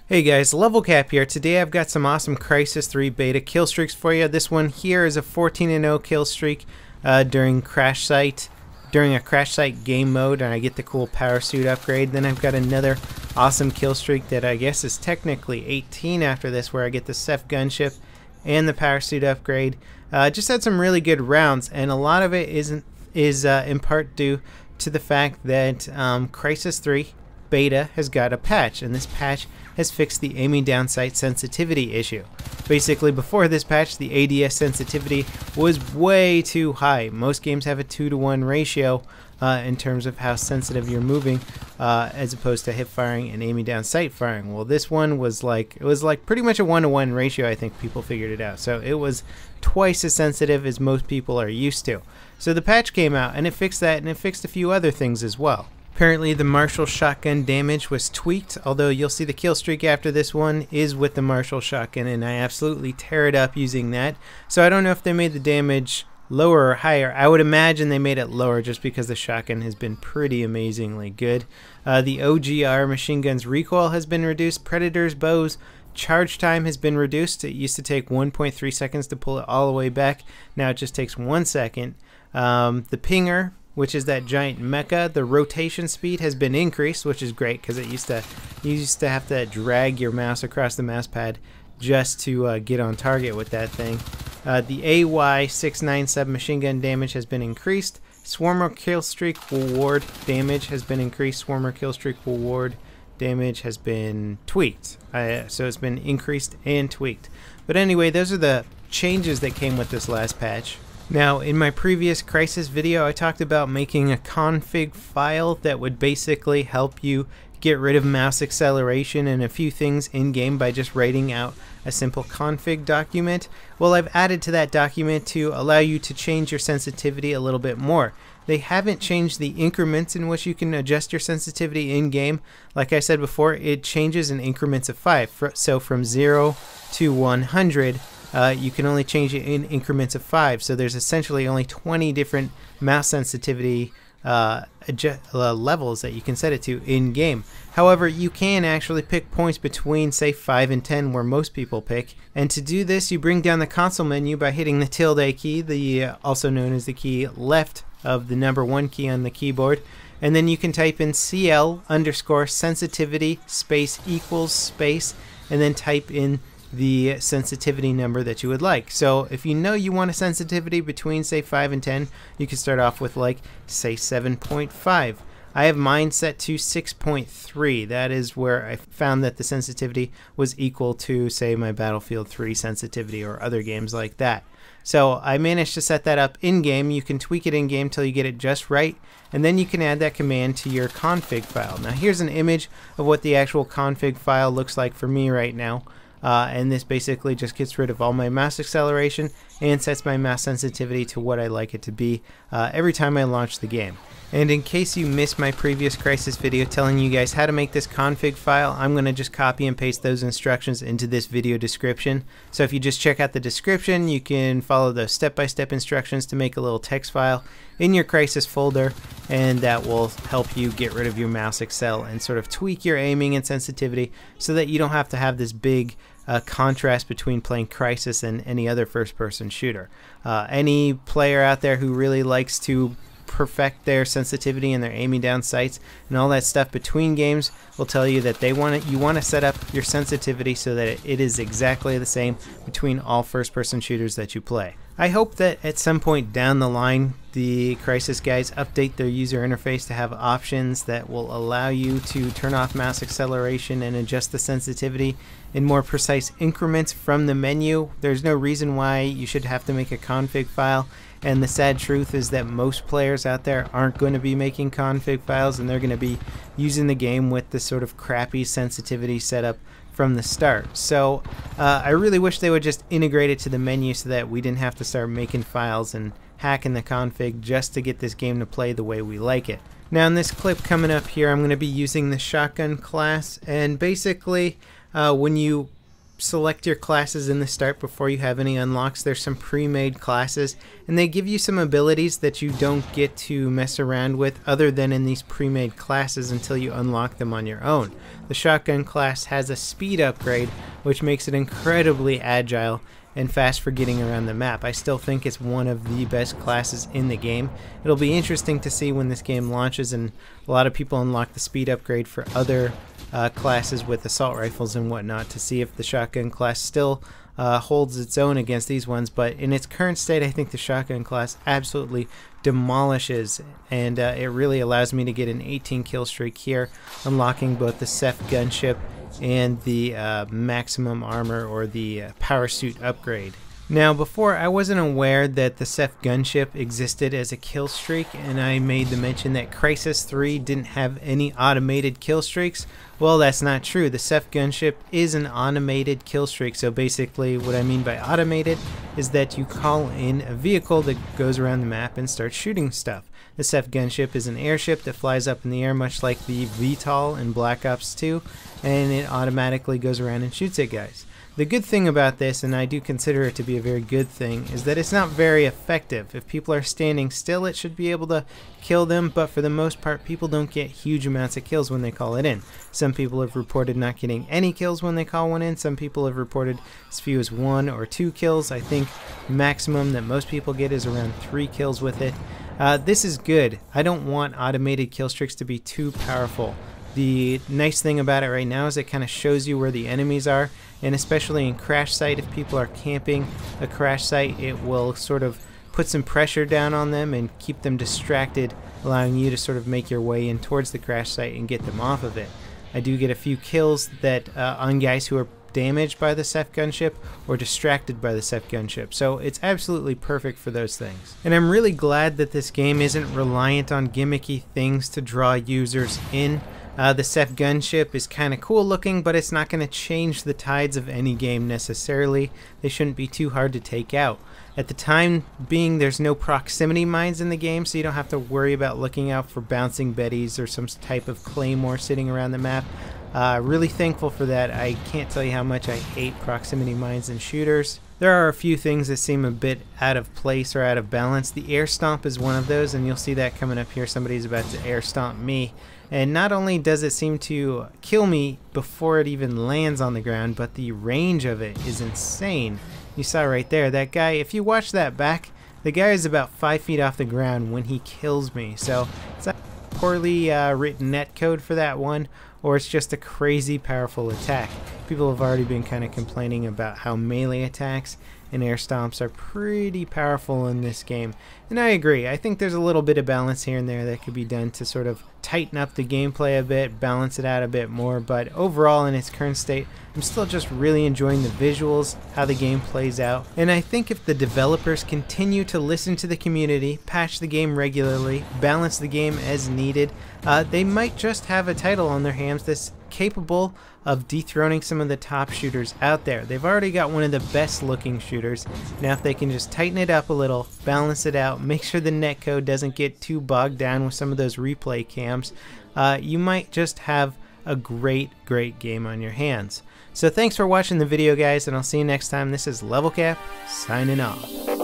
Hey guys, LevelCap here. Today I've got some awesome Crysis 3 beta kill streaks for you. This one here is a 14-0 kill streak during a crash site game mode, and I get the cool power suit upgrade. Then I've got another awesome kill streak that I guess is technically 18 after this, where I get the Ceph gunship and the power suit upgrade. Just had some really good rounds, and a lot of it is in part due to the fact that Crysis 3 beta has got a patch, and this patch has fixed the aiming down sight sensitivity issue. Basically, before this patch, the ADS sensitivity was way too high. Most games have a 2-to-1 ratio in terms of how sensitive you're moving, as opposed to hip firing and aiming down sight firing. Well, this one was like pretty much a 1-to-1 ratio. I think people figured it out. So it was twice as sensitive as most people are used to. So the patch came out and it fixed that, and it fixed a few other things as well. Apparently the Marshall shotgun damage was tweaked, although you'll see the kill streak after this one is with the Marshall shotgun, and I absolutely tear it up using that. So I don't know if they made the damage lower or higher. I would imagine they made it lower just because the shotgun has been pretty amazingly good. The OGR machine gun's recoil has been reduced. Predator's bow's charge time has been reduced. It used to take 1.3 seconds to pull it all the way back. Now it just takes 1 second. The pinger, which is that giant mecha, the rotation speed has been increased, which is great because you used to have to drag your mouse across the mouse pad just to get on target with that thing. The AY-697 submachine gun damage has been increased. Swarmer kill streak reward damage has been increased. Swarmer kill streak reward damage has been tweaked. So it's been increased and tweaked. But anyway, those are the changes that came with this last patch. Now, in my previous Crysis video, I talked about making a config file that would basically help you get rid of mouse acceleration and a few things in-game by just writing out a simple config document. Well, I've added to that document to allow you to change your sensitivity a little bit more. They haven't changed the increments in which you can adjust your sensitivity in-game. Like I said before, it changes in increments of 5. So from 0 to 100, you can only change it in increments of 5, so there's essentially only 20 different mouse sensitivity levels that you can set it to in game. However, you can actually pick points between, say, 5 and 10, where most people pick. And to do this, you bring down the console menu by hitting the tilde key, also known as the key left of the number 1 key on the keyboard, and then you can type in CL_sensitivity space equals space, and then type in the sensitivity number that you would like. So if you know you want a sensitivity between, say, 5 and 10, you can start off with, like, say 7.5. I have mine set to 6.3. That is where I found that the sensitivity was equal to, say, my Battlefield 3 sensitivity or other games like that. So I managed to set that up in-game. You can tweak it in-game till you get it just right, and then you can add that command to your config file. Now here's an image of what the actual config file looks like for me right now. And this basically just gets rid of all my mouse acceleration and sets my mouse sensitivity to what I like it to be every time I launch the game. And in case you missed my previous Crysis video telling you guys how to make this config file, I'm going to just copy and paste those instructions into this video description. So if you just check out the description, you can follow the step-by-step instructions to make a little text file in your Crysis folder, and that will help you get rid of your mouse accel and sort of tweak your aiming and sensitivity so that you don't have to have this big contrast between playing Crysis and any other first-person shooter. Any player out there who really likes to perfect their sensitivity and their aiming down sights and all that stuff between games will tell you that you want to set up your sensitivity so that it is exactly the same between all first-person shooters that you play. I hope that at some point down the line the Crysis guys update their user interface to have options that will allow you to turn off mouse acceleration and adjust the sensitivity in more precise increments from the menu. There's no reason why you should have to make a config file, and the sad truth is that most players out there aren't going to be making config files, and they're going to be using the game with this sort of crappy sensitivity setup from the start. So I really wish they would just integrate it to the menu so that we didn't have to start making files and hacking the config just to get this game to play the way we like it. Now in this clip coming up here, I'm going to be using the shotgun class, and basically when you select your classes in the start before you have any unlocks. There's some pre-made classes, and they give you some abilities that you don't get to mess around with other than in these pre-made classes until you unlock them on your own. The shotgun class has a speed upgrade, which makes it incredibly agile and fast for getting around the map. I still think it's one of the best classes in the game. It'll be interesting to see when this game launches and a lot of people unlock the speed upgrade for other classes with assault rifles and whatnot to see if the shotgun class still holds its own against these ones. But in its current state, I think the shotgun class absolutely demolishes, and it really allows me to get an 18 kill streak here, unlocking both the Ceph gunship and the maximum armor or the power suit upgrade. Now, before, I wasn't aware that the Ceph gunship existed as a kill streak, and I made the mention that Crysis 3 didn't have any automated kill streaks. Well, that's not true. The Ceph gunship is an automated kill streak. So basically what I mean by automated is that you call in a vehicle that goes around the map and starts shooting stuff. The Ceph gunship is an airship that flies up in the air, much like the VTOL in Black Ops 2, and it automatically goes around and shoots at guys. The good thing about this, and I do consider it to be a very good thing, is that it's not very effective. If people are standing still, it should be able to kill them, but for the most part, people don't get huge amounts of kills when they call it in. Some people have reported not getting any kills when they call one in. Some people have reported as few as 1 or 2 kills. I think maximum that most people get is around 3 kills with it. This is good. I don't want automated kill streaks to be too powerful. The nice thing about it right now is it kind of shows you where the enemies are, and especially in crash site, if people are camping a crash site, it will sort of put some pressure down on them and keep them distracted, allowing you to sort of make your way in towards the crash site and get them off of it. I do get a few kills that on guys who are damaged by the Ceph gunship or distracted by the Ceph gunship, so it's absolutely perfect for those things. And I'm really glad that this game isn't reliant on gimmicky things to draw users in. The Ceph gunship is kind of cool looking, but it's not going to change the tides of any game necessarily. They shouldn't be too hard to take out. At the time being, there's no proximity mines in the game, so you don't have to worry about looking out for bouncing betties or some type of claymore sitting around the map. Really thankful for that. I can't tell you how much I hate proximity mines in shooters. There are a few things that seem a bit out of place or out of balance. The air stomp is one of those, and you'll see that coming up here. Somebody's about to air stomp me. And not only does it seem to kill me before it even lands on the ground, but the range of it is insane. You saw right there, that guy, if you watch that back, the guy is about 5 feet off the ground when he kills me. So it's not poorly written netcode for that one, or it's just a crazy powerful attack. People have already been kind of complaining about how melee attacks and air stomps are pretty powerful in this game, and I agree. I think there's a little bit of balance here and there that could be done to sort of tighten up the gameplay a bit, balance it out a bit more, but overall in its current state, I'm still just really enjoying the visuals, how the game plays out, and I think if the developers continue to listen to the community, patch the game regularly, balance the game as needed, they might just have a title on their hands that's capable of dethroning some of the top shooters out there. They've already got one of the best looking shooters. Now if they can just tighten it up a little, balance it out, make sure the netcode doesn't get too bogged down with some of those replay cams, you might just have a great game on your hands. So thanks for watching the video, guys, and I'll see you next time. This is LevelCap signing off.